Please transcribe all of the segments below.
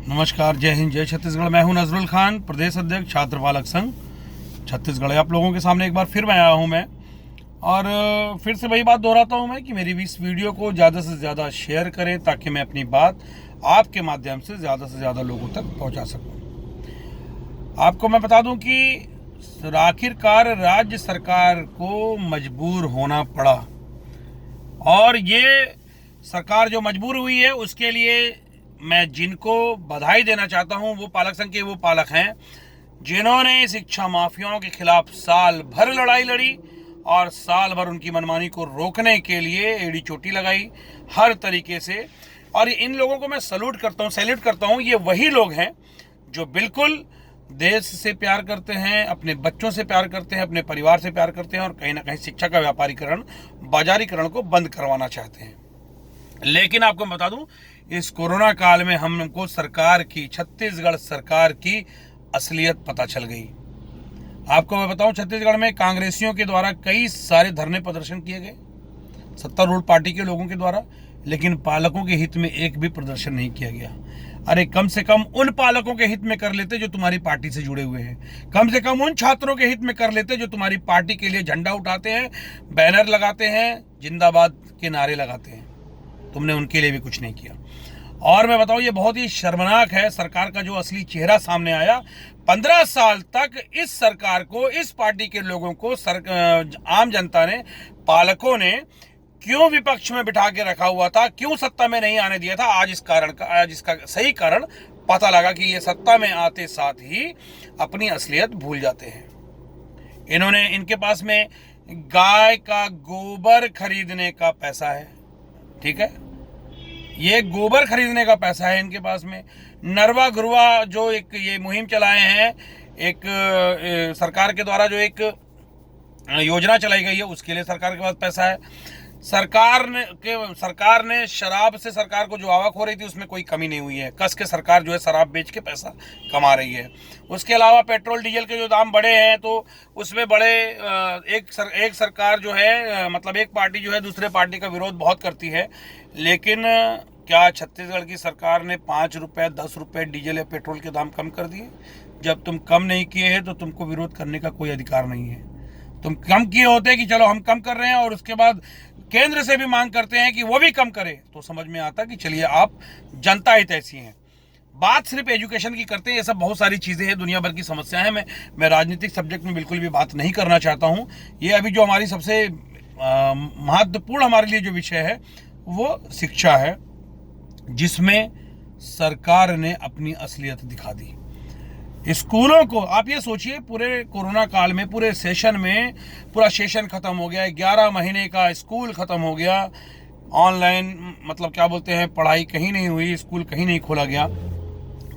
नमस्कार, जय हिंद, जय छत्तीसगढ़। मैं हूं नजरुल खान, प्रदेश अध्यक्ष छात्र पालक संघ छत्तीसगढ़। आप लोगों के सामने एक बार फिर मैं आया हूं मैं, और फिर से वही बात दोहराता हूं मैं कि मेरी भी इस वीडियो को ज़्यादा से ज़्यादा शेयर करें ताकि मैं अपनी बात आपके माध्यम से ज़्यादा लोगों तक पहुंचा सकूं। आपको मैं बता दूं कि आखिरकार राज्य सरकार को मजबूर होना पड़ा, और ये सरकार जो मजबूर हुई है उसके लिए मैं जिनको बधाई देना चाहता हूं वो पालक संघ के वो पालक हैं जिन्होंने शिक्षा माफियाओं के खिलाफ साल भर लड़ाई लड़ी और साल भर उनकी मनमानी को रोकने के लिए एड़ी चोटी लगाई हर तरीके से। और इन लोगों को मैं सैल्यूट करता हूं। ये वही लोग हैं जो बिल्कुल देश से प्यार करते हैं, अपने बच्चों से प्यार करते हैं, अपने परिवार से प्यार करते हैं, और कहीं ना कहीं शिक्षा का व्यापारीकरण, बाजारीकरण को बंद करवाना चाहते हैं। लेकिन आपको मैं बता दूं, इस कोरोना काल में हमको सरकार की, छत्तीसगढ़ सरकार की असलियत पता चल गई। आपको मैं बताऊं, छत्तीसगढ़ में कांग्रेसियों के द्वारा कई सारे धरने प्रदर्शन किए गए, सत्तारूढ़ पार्टी के लोगों के द्वारा, लेकिन पालकों के हित में एक भी प्रदर्शन नहीं किया गया। अरे कम से कम उन पालकों के हित में कर लेते जो तुम्हारी पार्टी से जुड़े हुए हैं, कम से कम उन छात्रों के हित में कर लेते जो तुम्हारी पार्टी के लिए झंडा उठाते हैं, बैनर लगाते हैं, जिंदाबाद के नारे लगाते हैं। तुमने उनके लिए भी कुछ नहीं किया। और मैं बताऊं, ये बहुत ही शर्मनाक है। सरकार का जो असली चेहरा सामने आया, 15 साल तक इस सरकार को, इस पार्टी के लोगों को, आम जनता ने, पालकों ने क्यों विपक्ष में बिठा के रखा हुआ था, क्यों सत्ता में नहीं आने दिया था। आज इसका सही कारण पता लगा कि ये सत्ता में आते साथ ही अपनी असलियत भूल जाते हैं। इनके पास में गाय का गोबर खरीदने का पैसा है, ठीक है, ये गोबर खरीदने का पैसा है इनके पास में। नरवा गुरवा जो एक ये मुहिम चलाए हैं, एक सरकार के द्वारा जो एक योजना चलाई गई है, उसके लिए सरकार के पास पैसा है। सरकार ने शराब से सरकार को जो आवक हो रही थी उसमें कोई कमी नहीं हुई है। कस के सरकार जो है शराब बेच के पैसा कमा रही है। उसके अलावा पेट्रोल डीजल के जो दाम बढ़े हैं तो उसमें बड़े एक सरकार जो है, मतलब एक पार्टी जो है दूसरे पार्टी का विरोध बहुत करती है। लेकिन क्या छत्तीसगढ़ की सरकार ने 5 रुपए 10 रुपए डीजल या पेट्रोल के दाम कम कर दिए? जब तुम कम नहीं किए हैं तो तुमको विरोध करने का कोई अधिकार नहीं है। तुम कम किए होते कि चलो हम कम कर रहे हैं, और उसके बाद केंद्र से भी मांग करते हैं कि वो भी कम करे, तो समझ में आता कि चलिए आप जनता हित ऐसी हैं। बात सिर्फ एजुकेशन की करते हैं, ये सब बहुत सारी चीज़ें हैं, दुनिया भर की समस्याएं हैं। मैं राजनीतिक सब्जेक्ट में बिल्कुल भी बात नहीं करना चाहता हूं। ये अभी जो हमारी सबसे महत्वपूर्ण हमारे लिए जो विषय है वो शिक्षा है, जिसमें सरकार ने अपनी असलियत दिखा दी। स्कूलों को आप ये सोचिए, पूरे कोरोना काल में, पूरे सेशन में, पूरा सेशन खत्म हो गया, 11 महीने का स्कूल खत्म हो गया, ऑनलाइन मतलब क्या बोलते हैं, पढ़ाई कहीं नहीं हुई, स्कूल कहीं नहीं खोला गया।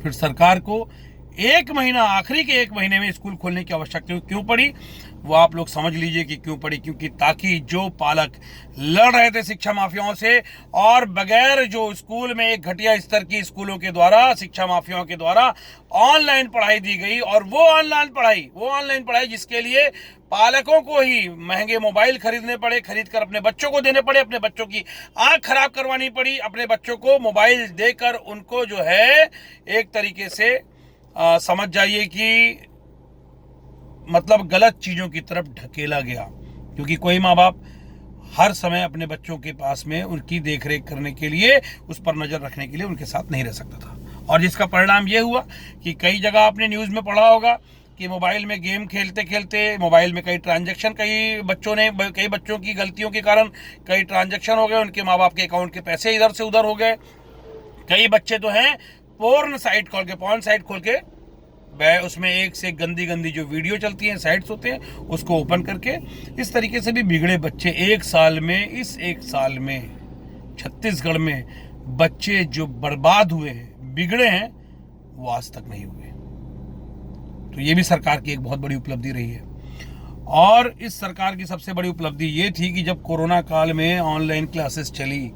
फिर सरकार को आखिरी के एक महीने में स्कूल खोलने की आवश्यकता क्यों पड़ी, वो आप लोग समझ लीजिए कि क्यों पड़ी। क्योंकि ताकि जो पालक लड़ रहे थे शिक्षा माफियाओं से, और बगैर जो स्कूल में एक घटिया स्तर की स्कूलों के द्वारा, शिक्षा माफियाओं के द्वारा ऑनलाइन पढ़ाई दी गई, और वो ऑनलाइन पढ़ाई जिसके लिए पालकों को ही महंगे मोबाइल खरीदने पड़े, खरीद कर अपने बच्चों को देने पड़े, अपने बच्चों की आंख खराब करवानी पड़ी, अपने बच्चों को मोबाइल देकर उनको जो है एक तरीके से समझ जाइए कि मतलब गलत चीजों की तरफ ढकेला गया। क्योंकि कोई माँ बाप हर समय अपने बच्चों के पास में उनकी देखरेख करने के लिए, उस पर नजर रखने के लिए उनके साथ नहीं रह सकता था, और जिसका परिणाम ये हुआ कि कई जगह आपने न्यूज में पढ़ा होगा कि मोबाइल में गेम खेलते खेलते मोबाइल में कई बच्चों की गलतियों के कारण कई ट्रांजैक्शन हो गए, उनके माँ बाप के अकाउंट के पैसे इधर से उधर हो गए। कई बच्चे तो हैं पॉर्न साइट खोल के उसमें एक से गंदी जो वीडियो चलती हैं, साइट्स होते हैं, उसको ओपन करके इस तरीके से भी बिगड़े बच्चे। एक साल में छत्तीसगढ़ में बच्चे जो बर्बाद हुए हैं, बिगड़े हैं, वो आज तक नहीं हुए। तो ये भी सरकार की एक बहुत बड़ी उपलब्धि रही है। और इस सरकार की सबसे बड़ी उपलब्धि ये थी कि जब कोरोना काल में ऑनलाइन क्लासेस चली,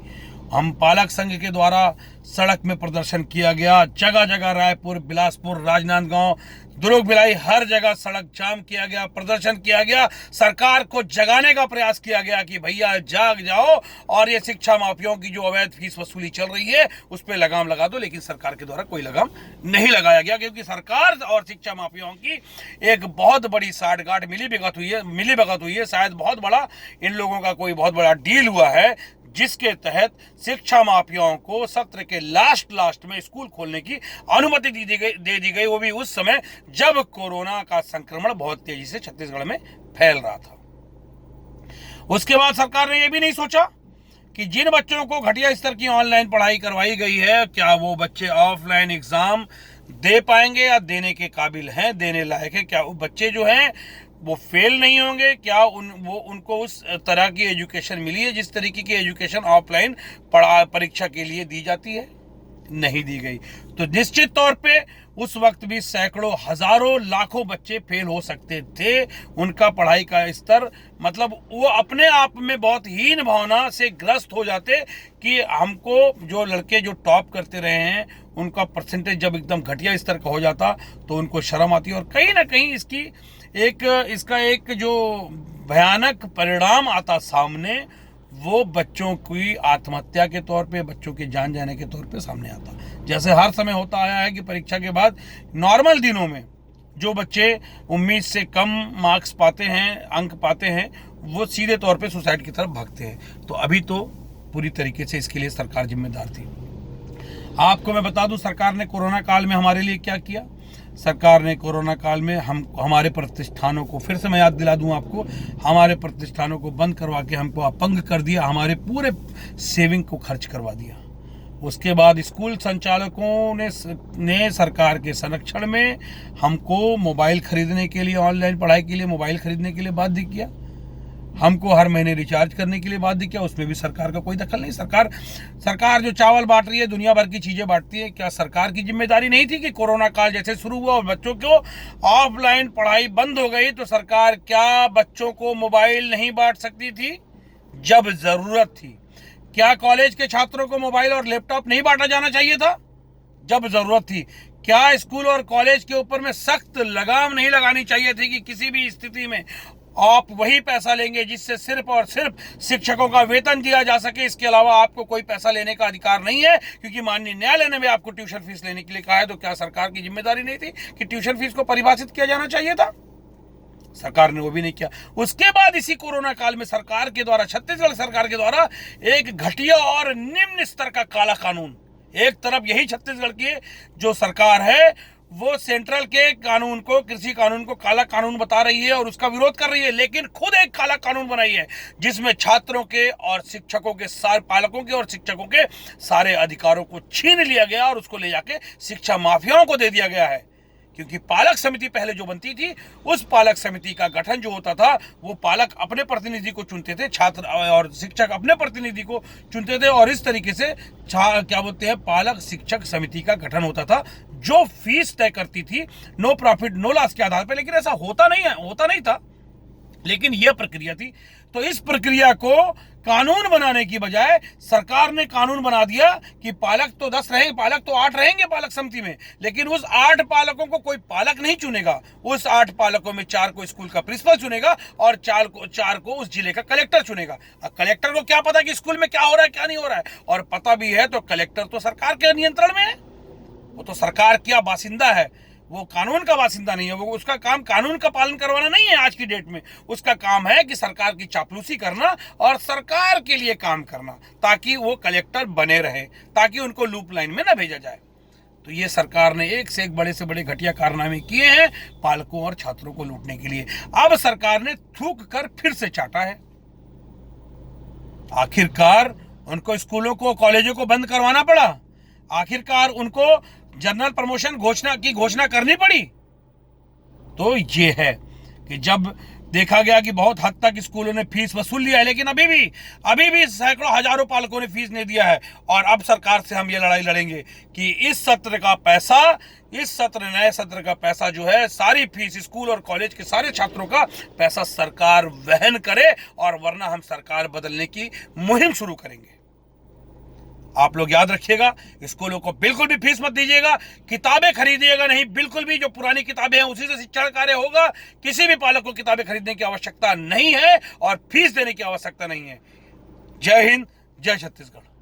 हम पालक संघ के द्वारा सड़क में प्रदर्शन किया गया, जगह जगह रायपुर, बिलासपुर, राजनांदगांव, दुर्ग, भिलाई, हर जगह सड़क जाम किया गया, प्रदर्शन किया गया। सरकार को जगाने का प्रयास किया गया कि भैया जाग जाओ और ये शिक्षा माफियाओं की जो अवैध फीस वसूली चल रही है उस पर लगाम लगा दो। लेकिन सरकार के द्वारा कोई लगाम नहीं लगाया गया, क्योंकि सरकार और शिक्षा माफियाओं की एक बहुत बड़ी साठगांठ मिली भगत हुई है। शायद बहुत बड़ा इन लोगों का कोई बहुत बड़ा डील हुआ है, जिसके तहत शिक्षा माफियाओं को सत्र के लास्ट में स्कूल खोलने की अनुमति दे दी गई, वो भी उस समय जब कोरोना का संक्रमण बहुत तेजी से छत्तीसगढ़ में फैल रहा था। उसके बाद सरकार ने यह भी नहीं सोचा कि जिन बच्चों को घटिया स्तर की ऑनलाइन पढ़ाई करवाई गई है, क्या वो बच्चे ऑफलाइन एग्जाम दे पाएंगे या देने के काबिल हैं, देने लायक है। क्या वो बच्चे जो हैं वो फेल नहीं होंगे, क्या उनको उस तरह की एजुकेशन मिली है जिस तरीके की एजुकेशन ऑफलाइन परीक्षा के लिए दी जाती है, नहीं दी गई। तो निश्चित तौर पे उस वक्त भी सैकड़ों, हजारों, लाखों बच्चे फेल हो सकते थे। उनका पढ़ाई का स्तर, मतलब वो अपने आप में बहुत हीन भावना से ग्रस्त हो जाते कि हमको जो लड़के जो टॉप करते रहे हैं उनका परसेंटेज जब एकदम घटिया स्तर का हो जाता तो उनको शर्म आती। और कहीं ना कहीं इसका एक जो भयानक परिणाम आता सामने, वो बच्चों की आत्महत्या के तौर पे, बच्चों के जान जाने के तौर पे सामने आता। जैसे हर समय होता आया है कि परीक्षा के बाद नॉर्मल दिनों में जो बच्चे उम्मीद से कम मार्क्स पाते हैं, अंक पाते हैं, वो सीधे तौर पे सुसाइड की तरफ भागते हैं। तो अभी तो पूरी तरीके से इसके लिए सरकार जिम्मेदार थी। आपको मैं बता दूं, सरकार ने कोरोना काल में हमारे लिए क्या किया। सरकार ने कोरोना काल में हमारे प्रतिष्ठानों को, फिर से मैं याद दिला दूं आपको, हमारे प्रतिष्ठानों को बंद करवा के हमको अपंग कर दिया, हमारे पूरे सेविंग को खर्च करवा दिया। उसके बाद स्कूल संचालकों ने सरकार के संरक्षण में हमको मोबाइल खरीदने के लिए, ऑनलाइन पढ़ाई के लिए मोबाइल खरीदने के लिए बाध्य किया, हमको हर महीने रिचार्ज करने के लिए बाध्य किया। उसमें भी सरकार का कोई दखल नहीं। सरकार जो चावल बांट रही है, दुनिया भर की चीजें बांटती है, क्या सरकार की जिम्मेदारी नहीं थी कि कोरोना काल जैसे शुरू हुआ और बच्चों को ऑफलाइन पढ़ाई बंद हो गई तो सरकार क्या बच्चों को मोबाइल नहीं बांट सकती थी जब जरूरत थी? क्या कॉलेज के छात्रों को मोबाइल और लैपटॉप नहीं बांटा जाना चाहिए था जब जरूरत थी? क्या स्कूल और कॉलेज के ऊपर में सख्त लगाम नहीं लगानी चाहिए थी कि किसी भी स्थिति में आप वही पैसा लेंगे जिससे सिर्फ और सिर्फ शिक्षकों का वेतन दिया जा सके, इसके अलावा आपको कोई पैसा लेने का अधिकार नहीं है, क्योंकि माननीय न्यायालय ने भी आपको ट्यूशन फीस लेने के लिए कहा है। तो क्या सरकार की जिम्मेदारी नहीं थी कि ट्यूशन फीस को परिभाषित किया जाना चाहिए था? सरकार ने वो भी नहीं किया। उसके बाद इसी कोरोना काल में सरकार के द्वारा, छत्तीसगढ़ सरकार के द्वारा एक घटिया और निम्न स्तर का काला कानून, एक तरफ यही छत्तीसगढ़ की जो सरकार है वो सेंट्रल के कानून को, कृषि कानून को काला कानून बता रही है और उसका विरोध कर रही है, लेकिन खुद एक काला कानून बनाई है जिसमें छात्रों के और शिक्षकों के, सारे पालकों के और शिक्षकों के सारे अधिकारों को छीन लिया गया और उसको ले जाके शिक्षा माफियाओं को दे दिया गया है। क्योंकि पालक समिति पहले जो बनती थी, उस पालक समिति का गठन जो होता था वो पालक अपने प्रतिनिधि को चुनते थे, छात्र और शिक्षक अपने प्रतिनिधि को चुनते थे, और इस तरीके से क्या बोलते हैं, पालक शिक्षक समिति का गठन होता था जो फीस तय करती थी नो प्रॉफिट नो लॉस के आधार पर। लेकिन ऐसा होता नहीं था, लेकिन यह प्रक्रिया थी। तो इस प्रक्रिया को कानून बनाने की बजाय सरकार ने कानून बना दिया कि पालक तो 10 रहेंगे, पालक तो 8 रहेंगे पालक समिति में, लेकिन उस 8 पालकों को कोई पालक नहीं चुनेगा। उस 8 पालकों में 4 को स्कूल का प्रिंसिपल चुनेगा और 4 को उस जिले का कलेक्टर चुनेगा। अब कलेक्टर को क्या पता कि स्कूल में क्या हो रहा है क्या नहीं हो रहा है, और पता भी है तो कलेक्टर तो सरकार के नियंत्रण में है, वो तो सरकार का बासिंदा है, वो कानून का बासिंदा नहीं है। वो उसका काम कानून का पालन करवाना नहीं है आज की डेट में, उसका काम है कि सरकार की चापलूसी करना और सरकार के लिए काम करना, ताकि वो कलेक्टर बने रहे, ताकि उनको लूप लाइन में ना भेजा जाए। तो ये सरकार ने एक से एक बड़े से बड़े घटिया कारनामे किए हैं पालकों और छात्रों को लूटने के लिए। अब सरकार ने थूक कर फिर से चाटा है। आखिरकार उनको स्कूलों को, कॉलेजों को बंद करवाना पड़ा, आखिरकार उनको जनरल प्रमोशन घोषणा करनी पड़ी। तो ये है कि जब देखा गया कि बहुत हद तक स्कूलों ने फीस वसूल लिया है, लेकिन अभी भी सैकड़ों हजारों पालकों ने फीस नहीं दिया है। और अब सरकार से हम ये लड़ाई लड़ेंगे कि इस सत्र का पैसा, नए सत्र का पैसा जो है, सारी फीस स्कूल और कॉलेज के सारे छात्रों का पैसा सरकार वहन करे, और वरना हम सरकार बदलने की मुहिम शुरू करेंगे। आप लोग याद रखिएगा, स्कूलों को बिल्कुल भी फीस मत दीजिएगा, किताबें खरीदिएगा नहीं बिल्कुल भी। जो पुरानी किताबें हैं उसी से शिक्षण कार्य होगा। किसी भी पालक को किताबें खरीदने की आवश्यकता नहीं है और फीस देने की आवश्यकता नहीं है। जय हिंद, जय छत्तीसगढ़।